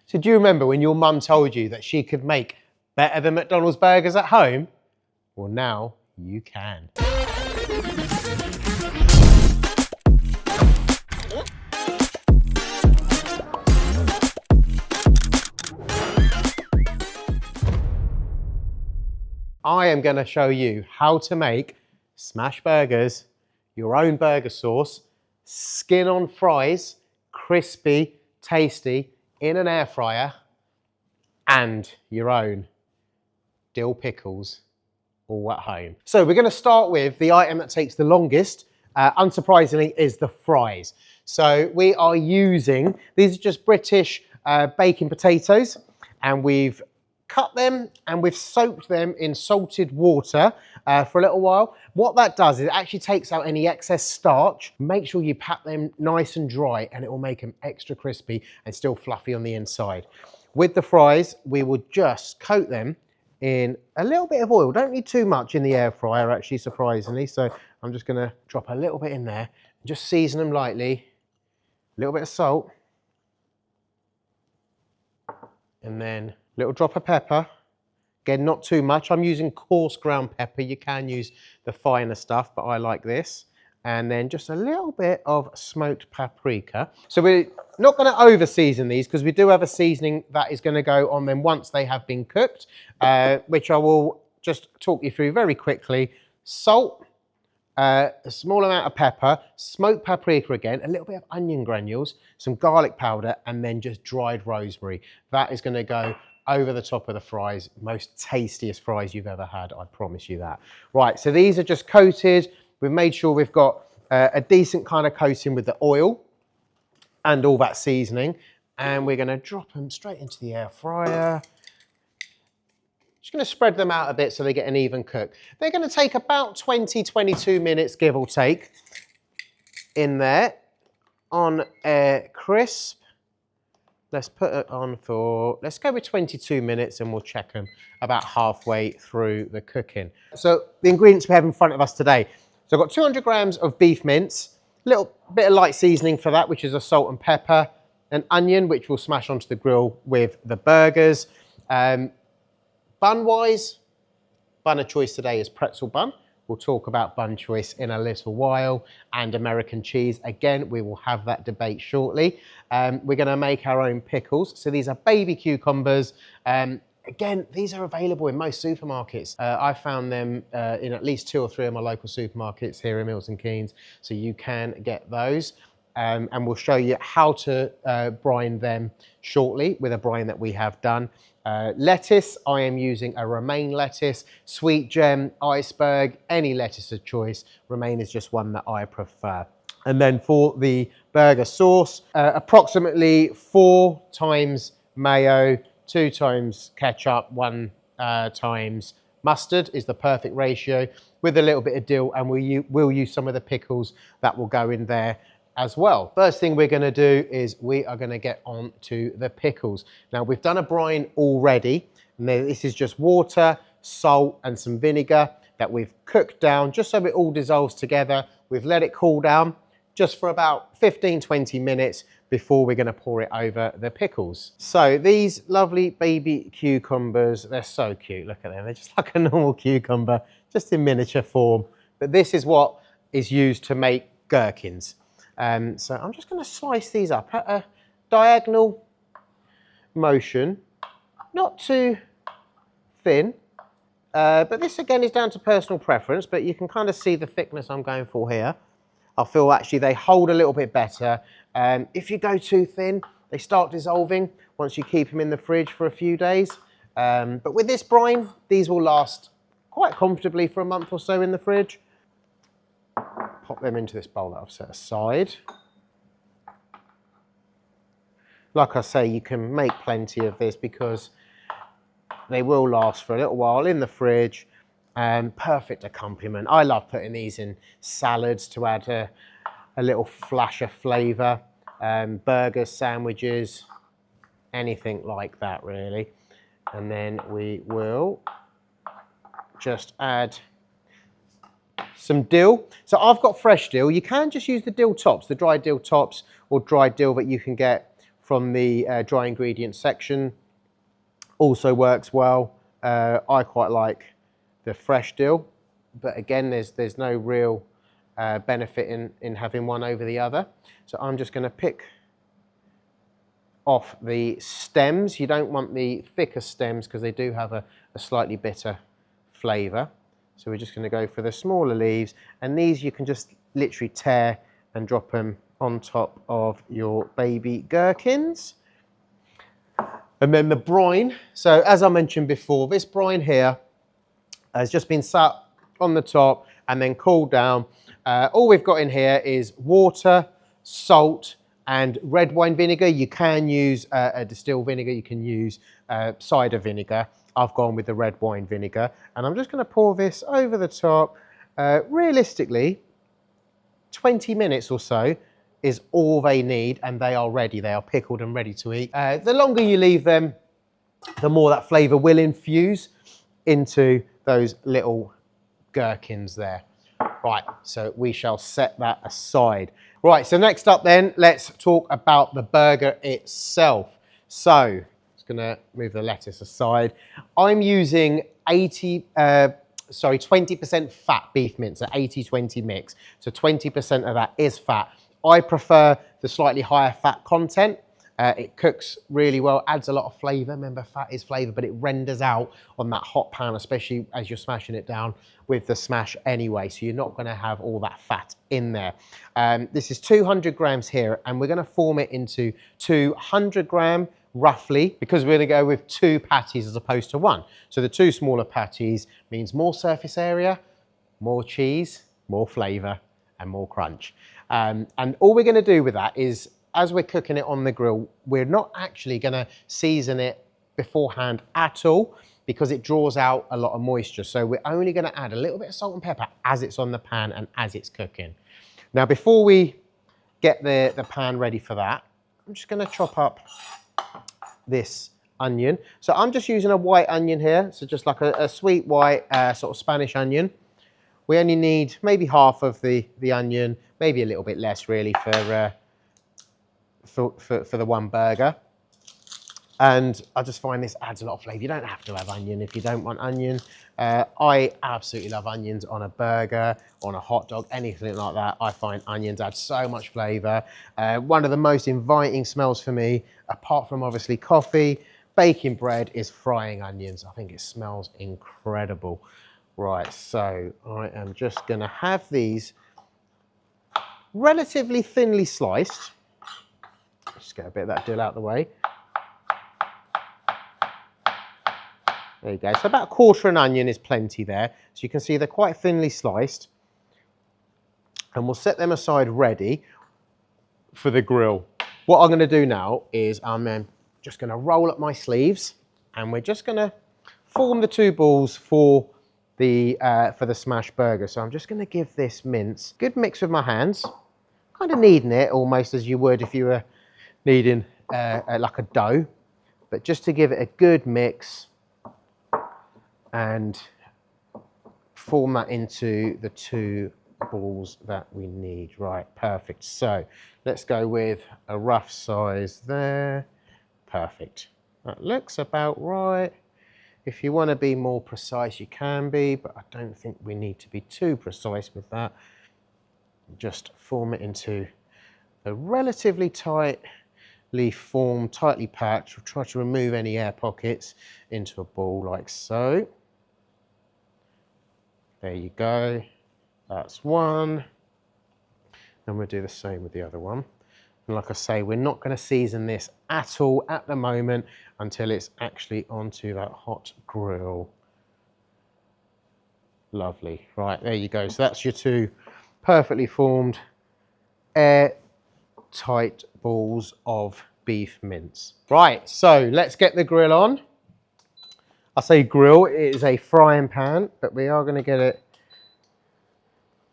So do you remember when your mum told you that she could make better than McDonald's burgers at home? Well, now you can. I am going to show you how to make smash burgers, your own burger sauce, skin on fries, crispy, tasty, in an air fryer, and your own dill pickles all at home. So we're going to start with the item that takes the longest, unsurprisingly, is the fries. So we are using, these are just British baking potatoes, and we've cut them and we've soaked them in salted water for a little while. What that does is it actually takes out any excess starch. Make sure you pat them nice and dry, and it will make them extra crispy and still fluffy on the inside. With the fries, we will just coat them in a little bit of oil. Don't need too much in the air fryer, actually, surprisingly. So I'm just gonna drop a little bit in there, just season them lightly, a little bit of salt, and then a little drop of pepper. Again, not too much. I'm using coarse ground pepper. You can use the finer stuff, but I like this. And then just a little bit of smoked paprika. So we're not going to over season these, because we do have a seasoning that is going to go on them once they have been cooked, which I will just talk you through very quickly. Salt, a small amount of pepper, smoked paprika again, a little bit of onion granules, some garlic powder, and then just dried rosemary. That is going to go over the top of the fries. Most tastiest fries you've ever had, I promise you that. Right, so these are just coated. We've made sure we've got a decent kind of coating with the oil and all that seasoning. And we're going to drop them straight into the air fryer. Just going to spread them out a bit so they get an even cook. They're going to take about 20-22 minutes, give or take, in there on air crisp. Let's put it on for, let's go with 22 minutes, and we'll check them about halfway through the cooking. So the ingredients we have in front of us today. So I've got 200 grams of beef mince, a little bit of light seasoning for that, which is a salt and pepper, an onion, which we'll smash onto the grill with the burgers. Bun-wise, bun of choice today is pretzel bun. We'll talk about bun choice in a little while, and American cheese. Again, we will have that debate shortly. We're going to make our own pickles. So these are baby cucumbers. Again, these are available in most supermarkets. I found them in at least 2 or 3 of my local supermarkets here in Milton Keynes, so you can get those. And we'll show you how to brine them shortly with a brine that we have done. Lettuce, I am using a romaine lettuce, sweet gem, iceberg, any lettuce of choice. Romaine is just one that I prefer. And then for the burger sauce, approximately 4 times mayo, 2 times ketchup, 1 times mustard is the perfect ratio, with a little bit of dill, and we'll use some of the pickles that will go in there as well. First thing we're going to do is we are going to get on to the pickles. Now, we've done a brine already, and this is just water, salt, and some vinegar that we've cooked down just so it all dissolves together. We've let it cool down just for about 15-20 minutes before we're going to pour it over the pickles. So these lovely baby cucumbers, they're so cute. Look at them. They're just like a normal cucumber, just in miniature form. But this is what is used to make gherkins. So I'm just going to slice these up at a diagonal motion, not too thin, but this again is down to personal preference, but you can kind of see the thickness I'm going for here. I feel actually they hold a little bit better. If you go too thin, they start dissolving once you keep them in the fridge for a few days. But with this brine, these will last quite comfortably for a month or so in the fridge. Pop them into this bowl that I've set aside. Like I say, you can make plenty of this because they will last for a little while in the fridge. Perfect accompaniment. I love putting these in salads to add a little flash of flavour. Burgers, sandwiches, anything like that really. And then we will just add some dill. So I've got fresh dill. You can just use the dill tops, the dried dill tops, or dried dill that you can get from the dry ingredients section. Also works well. I quite like the fresh dill, but again, there's no real benefit in having one over the other. So I'm just going to pick off the stems. You don't want the thicker stems because they do have a slightly bitter flavour. So we're just going to go for the smaller leaves, and these you can just literally tear and drop them on top of your baby gherkins. And then the brine. So as I mentioned before, this brine here has just been sat on the top and then cooled down. All we've got in here is water, salt, and red wine vinegar. You can use a distilled vinegar, you can use cider vinegar. I've gone with the red wine vinegar, and I'm just going to pour this over the top. Realistically, 20 minutes or so is all they need, and they are ready. They are pickled and ready to eat. The longer you leave them, the more that flavour will infuse into those little gherkins there. Right, so we shall set that aside. Right, so next up then, let's talk about the burger itself. So, just gonna move the lettuce aside. I'm using 20% fat beef mince, an 80-20 mix. So 20% of that is fat. I prefer the slightly higher fat content. It cooks really well, adds a lot of flavour. Remember, fat is flavour, but it renders out on that hot pan, especially as you're smashing it down with the smash anyway. So you're not going to have all that fat in there. This is 200 grams here, and we're going to form it into 200 gram roughly, because we're going to go with 2 patties as opposed to 1. So the 2 smaller patties means more surface area, more cheese, more flavour, and more crunch. And all we're going to do with that is, as we're cooking it on the grill, we're not actually going to season it beforehand at all, because it draws out a lot of moisture. So we're only going to add a little bit of salt and pepper as it's on the pan and as it's cooking. Now, before we get the pan ready for that, I'm just going to chop up this onion. So I'm just using a white onion here. So just like a sweet white sort of Spanish onion. We only need maybe half of the onion, maybe a little bit less really for the one burger. And I just find this adds a lot of flavour. You don't have to have onion if you don't want onion. I absolutely love onions on a burger, on a hot dog, anything like that. I find onions add so much flavour. One of the most inviting smells for me, apart from obviously coffee, baking bread, is frying onions. I think it smells incredible. Right, so I am just going to have these relatively thinly sliced. Just get a bit of that dill out the way. There you go. So about 1/4 an onion is plenty there. So you can see they're quite thinly sliced. And we'll set them aside ready for the grill. What I'm going to do now is I'm just going to roll up my sleeves, and we're just going to form the 2 balls for the smash burger. So I'm just going to give this mince a good mix with my hands, kind of kneading it almost as you would if you were kneading like a dough, but just to give it a good mix and form that into the 2 balls that we need. Right, perfect. So let's go with a rough size there. Perfect. That looks about right. If you want to be more precise, you can be, but I don't think we need to be too precise with that. Just form it into a relatively tightly formed, tightly packed. We'll try to remove any air pockets into a ball like so. There you go. That's one. And we'll do the same with the other one. And like I say, we're not going to season this at all at the moment until it's actually onto that hot grill. Lovely. Right, there you go. So that's your 2 perfectly formed, air-tight balls of beef mince. Right, so let's get the grill on. I say grill, it is a frying pan, but we are going to get it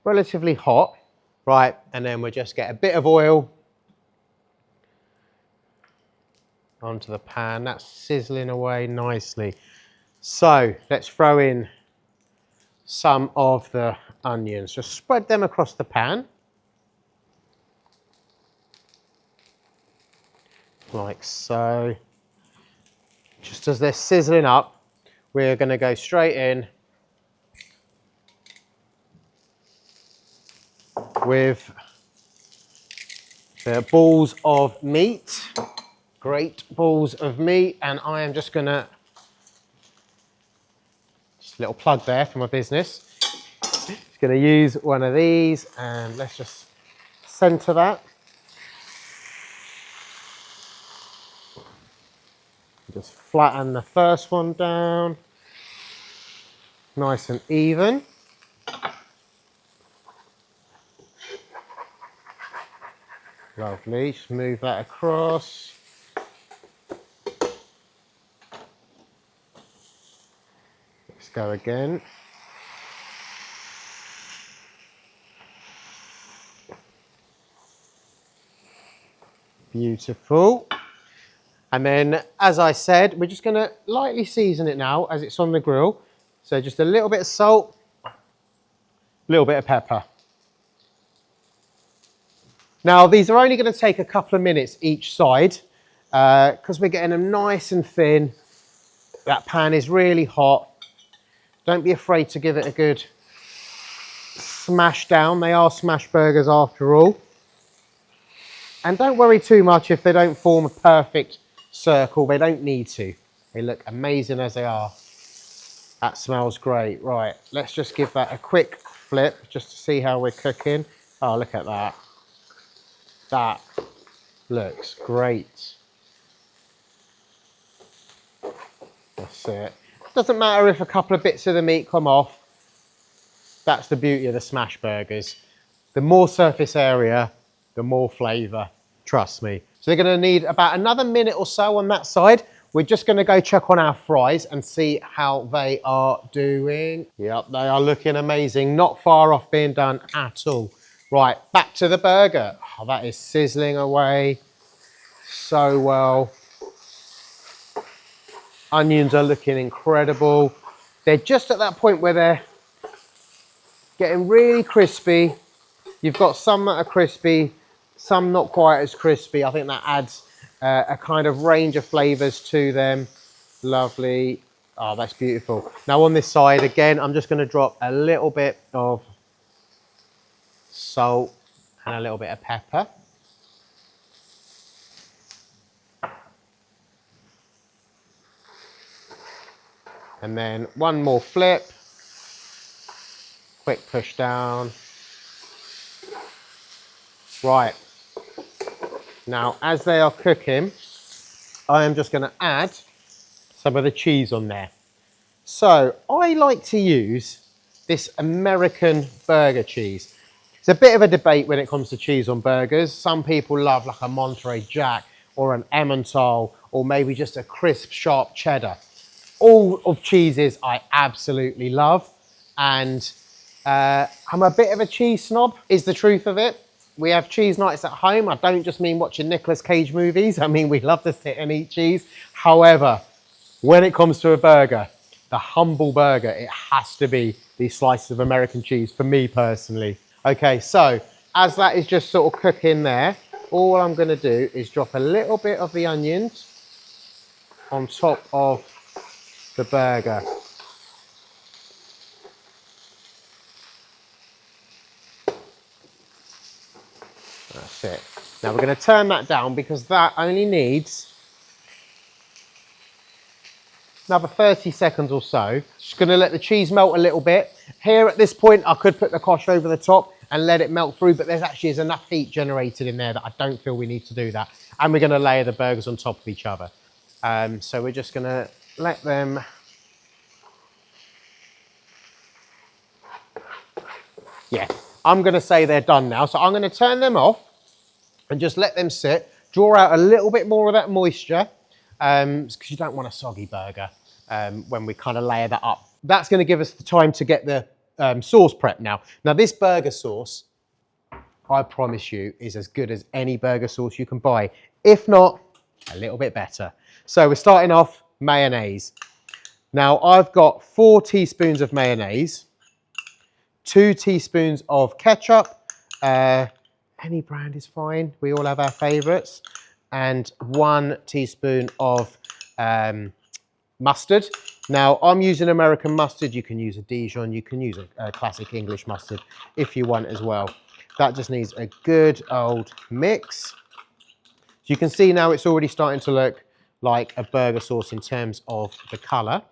relatively hot. Right, and then we'll just get a bit of oil onto the pan. That's sizzling away nicely. So let's throw in some of the onions. Just spread them across the pan. like so. Just as they're sizzling up, we're going to go straight in with the balls of meat. Great balls of meat, and I am just going to, just a little plug there for my business. Just going to use one of these, and let's just centre that. Just flatten the first one down, nice and even. Lovely, just move that across. Let's go again. Beautiful. And then, as I said, we're just going to lightly season it now as it's on the grill. So just a little bit of salt, a little bit of pepper. Now, these are only going to take a couple of minutes each side because we're getting them nice and thin. That pan is really hot. Don't be afraid to give it a good smash down. They are smash burgers after all. And don't worry too much if they don't form a perfect circle. They don't need to. They look amazing as they are. That smells great. Right, let's just give that a quick flip just to see how we're cooking. Oh, look at that. That looks great. That's it. Doesn't matter if a couple of bits of the meat come off. That's the beauty of the smash burgers. The more surface area, the more flavour. Trust me. So they're going to need about another minute or so on that side. We're just going to go check on our fries and see how they are doing. Yep, they are looking amazing. Not far off being done at all. Right, back to the burger. Oh, that is sizzling away so well. Onions are looking incredible. They're just at that point where they're getting really crispy. You've got some that are crispy, some not quite as crispy. I think that adds a kind of range of flavours to them. Lovely. Oh, that's beautiful. Now on this side, again, I'm just going to drop a little bit of salt and a little bit of pepper. And then one more flip. Quick push down. Right. Now, as they are cooking, I am just going to add some of the cheese on there. So I like to use this American burger cheese. It's a bit of a debate when it comes to cheese on burgers. Some people love like a Monterey Jack or an Emmental or maybe just a crisp, sharp cheddar. All of cheeses I absolutely love, and I'm a bit of a cheese snob, is the truth of it. We have cheese nights at home. I don't just mean watching Nicolas Cage movies. I mean, we love to sit and eat cheese. However, when it comes to a burger, the humble burger, it has to be these slices of American cheese for me personally. Okay, so as that is just sort of cooking there, all I'm going to do is drop a little bit of the onions on top of the burger. That's it. Now we're going to turn that down because that only needs another 30 seconds or so. Just going to let the cheese melt a little bit. Here at this point, I could put the kosh over the top and let it melt through, but there actually is enough heat generated in there that I don't feel we need to do that. And we're going to layer the burgers on top of each other. So we're just going to let them I'm going to say they're done now. So I'm going to turn them off and just let them sit, draw out a little bit more of that moisture because you don't want a soggy burger when we kind of layer that up. That's going to give us the time to get the sauce prep now. Now this burger sauce, I promise you, is as good as any burger sauce you can buy. If not, a little bit better. So we're starting off mayonnaise. Now I've got 4 teaspoons of mayonnaise, 2 teaspoons of ketchup, any brand is fine, we all have our favourites, and 1 teaspoon of mustard. Now, I'm using American mustard. You can use a Dijon, you can use a classic English mustard if you want as well. That just needs a good old mix. So you can see now it's already starting to look like a burger sauce in terms of the colour.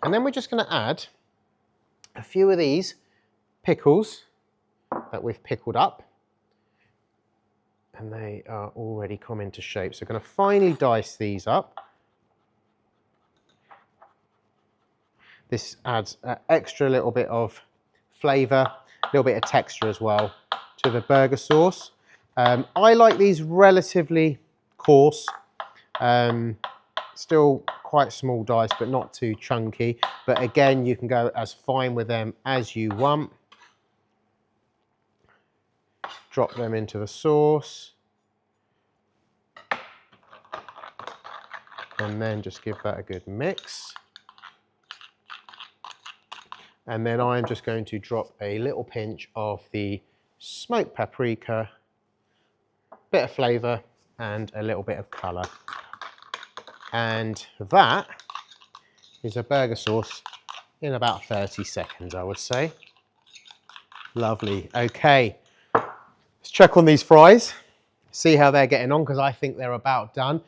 And then we're just going to add a few of these pickles that we've pickled up. And they are already come into shape. So we're going to finely dice these up. This adds an extra little bit of flavour, a little bit of texture as well to the burger sauce. I like these relatively coarse, still quite small dice, but not too chunky. But again, you can go as fine with them as you want. Drop them into the sauce. And then just give that a good mix. And then I'm just going to drop a little pinch of the smoked paprika, bit of flavour and a little bit of colour. And that is a burger sauce in about 30 seconds, I would say. Lovely. Okay, let's check on these fries, see how they're getting on, because I think they're about done.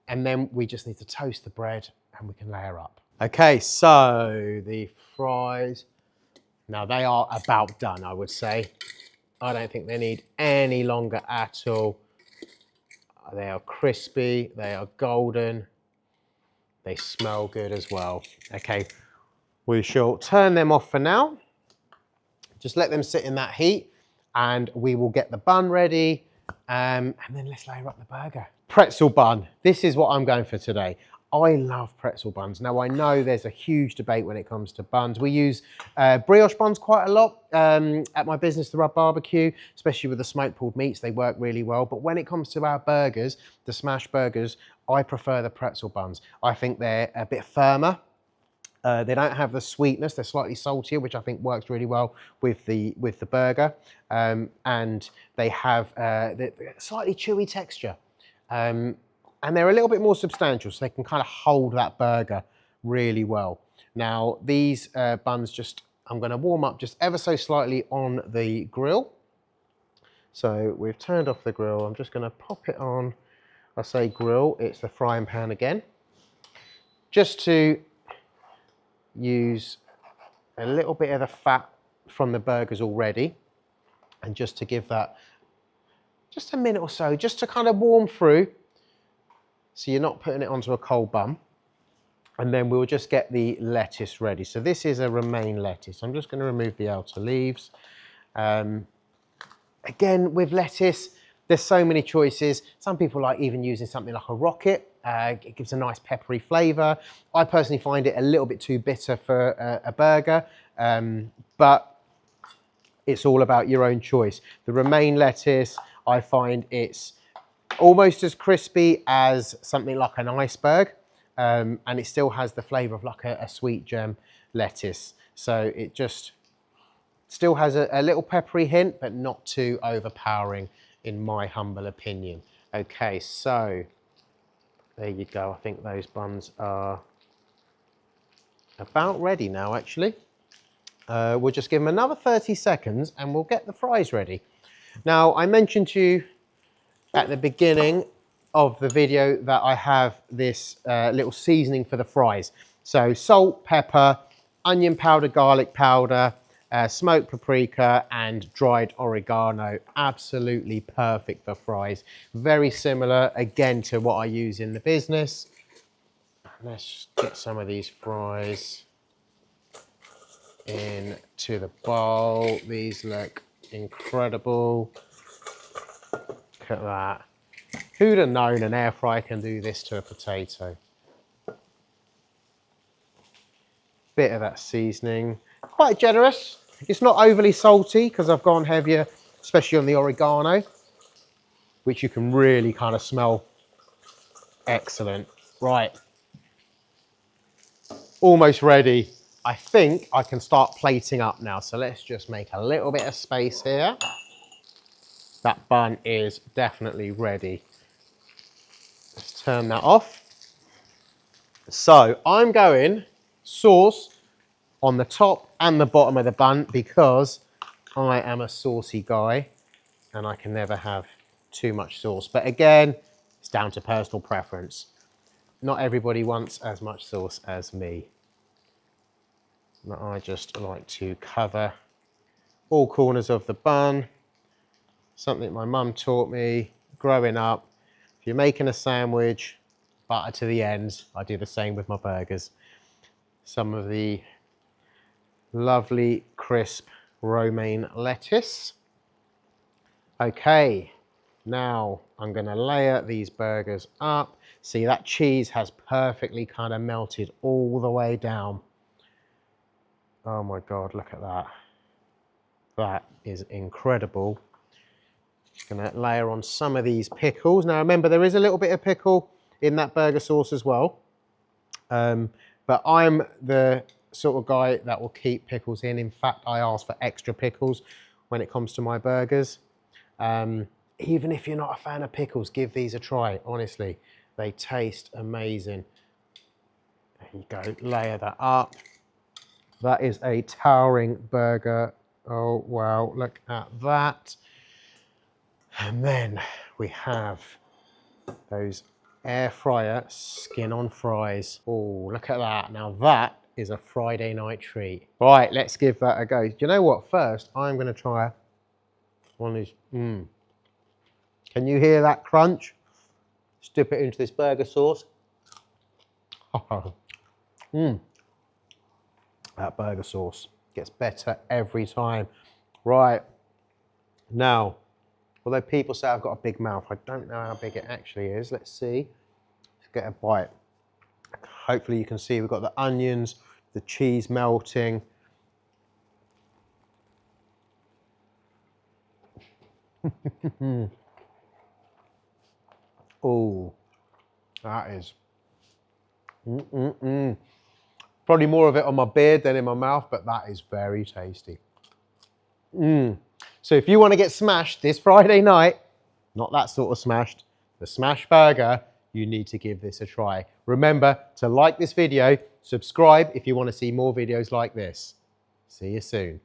And then we just need to toast the bread and we can layer up. Okay, so the fries, now they are about done, I would say. I don't think they need any longer at all. They are crispy, they are golden, they smell good as well. Okay, we shall turn them off for now. Just let them sit in that heat and we will get the bun ready and then let's layer up the burger. Pretzel bun, this is what I'm going for today. I love pretzel buns. Now I know there's a huge debate when it comes to buns. We use brioche buns quite a lot at my business, The Rub Barbecue, especially with the smoked pulled meats, they work really well. But when it comes to our burgers, the smash burgers, I prefer the pretzel buns. I think they're a bit firmer. They don't have the sweetness, they're slightly saltier, which I think works really well with the burger. And they have the slightly chewy texture. And they're a little bit more substantial, so they can kind of hold that burger really well. Now, these buns I'm going to warm up just ever so slightly on the grill. So we've turned off the grill. I'm just going to pop it on. I say grill, it's the frying pan again. Just to use a little bit of the fat from the burgers already, and just to give that just a minute or so, just to kind of warm through. So you're not putting it onto a cold bun. And then we'll just get the lettuce ready. So this is a romaine lettuce. I'm just going to remove the outer leaves. Again, with lettuce, there's so many choices. Some people like even using something like a rocket. It gives a nice peppery flavour. I personally find it a little bit too bitter for a burger, but it's all about your own choice. The romaine lettuce, I find it's almost as crispy as something like an iceberg, and it still has the flavour of like a sweet gem lettuce. So it just still has a little peppery hint, but not too overpowering in my humble opinion. Okay, so there you go. I think those buns are about ready now, actually. We'll just give them another 30 seconds and we'll get the fries ready. Now, I mentioned to you at the beginning of the video that I have this little seasoning for the fries. So salt, pepper, onion powder, garlic powder, smoked paprika and dried oregano. Absolutely perfect for fries. Very similar again to what I use in the business. Let's get some of these fries into the bowl. These look incredible. Look at that. Who'd have known an air fryer can do this to a potato? Bit of that seasoning. Quite generous. It's not overly salty because I've gone heavier, especially on the oregano, which you can really kind of smell. Excellent. Right. Almost ready. I think I can start plating up now. So let's just make a little bit of space here. That bun is definitely ready. turn that off. So I'm going sauce on the top and the bottom of the bun because I am a saucy guy and I can never have too much sauce. But again, it's down to personal preference. Not everybody wants as much sauce as me. But I just like to cover all corners of the bun. Something my mum taught me growing up. If you're making a sandwich, butter to the ends. I do the same with my burgers. Some of the lovely crisp romaine lettuce. Okay, now I'm going to layer these burgers up. See, that cheese has perfectly kind of melted all the way down. Oh my God, look at that. That is incredible. Gonna layer on some of these pickles. Now remember, there is a little bit of pickle in that burger sauce as well. But I'm the sort of guy that will keep pickles in. In fact, I ask for extra pickles when it comes to my burgers. Even if you're not a fan of pickles, give these a try. Honestly, they taste amazing. There you go, layer that up. That is a towering burger. Oh, wow, look at that. And then we have those air fryer skin on fries. Oh, look at that. Now that is a Friday night treat. Right, let's give that a go. Do you know what? First, I'm going to try one of these. Can you hear that crunch? Just dip it into this burger sauce. That burger sauce gets better every time. Right, now, although people say I've got a big mouth, I don't know how big it actually is. Let's see. Let's get a bite. Hopefully you can see we've got the onions, the cheese melting. Oh, that is. Probably more of it on my beard than in my mouth, but that is very tasty. So if you want to get smashed this Friday night, not that sort of smashed, the smash burger, you need to give this a try. Remember to like this video, subscribe if you want to see more videos like this. See you soon.